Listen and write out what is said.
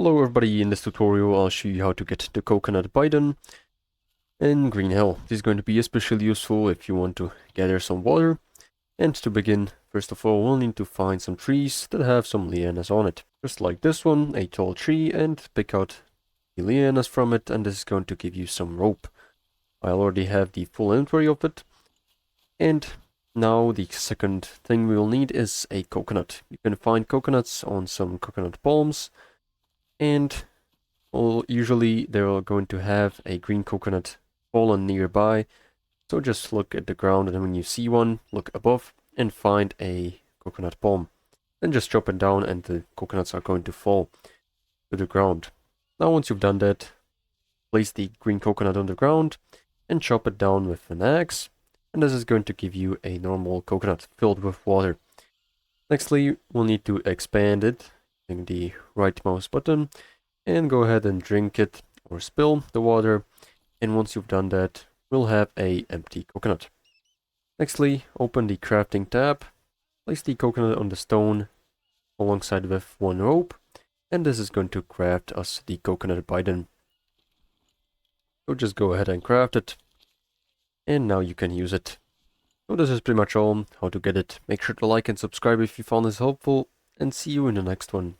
Hello everybody, in this tutorial I'll show you how to get the Coconut Bidon in Green Hill. This is going to be especially useful if you want to gather some water. And to begin, first of all, we'll need to find some trees that have some lianas on it. Just like this one, a tall tree, and pick out the lianas from it, and this is going to give you some rope. I already have the full inventory of it. And now the second thing we will need is a coconut. You can find coconuts on some coconut palms. And usually they're going to have a green coconut fallen nearby. So just look at the ground, and when you see one, look above and find a coconut palm. Then just chop it down and the coconuts are going to fall to the ground. Now once you've done that, place the green coconut on the ground and chop it down with an axe. And this is going to give you a normal coconut filled with water. Nextly, we'll need to expand it using the right mouse button and go ahead and drink it or spill the water. And once you've done that, we'll have a empty coconut. Nextly, open the crafting tab, place the coconut on the stone alongside with one rope, and this is going to craft us the Coconut Bidon. So just go ahead and craft it, and now you can use it. So this is pretty much all how to get it. Make sure to like and subscribe if you found this helpful, and see you in the next one.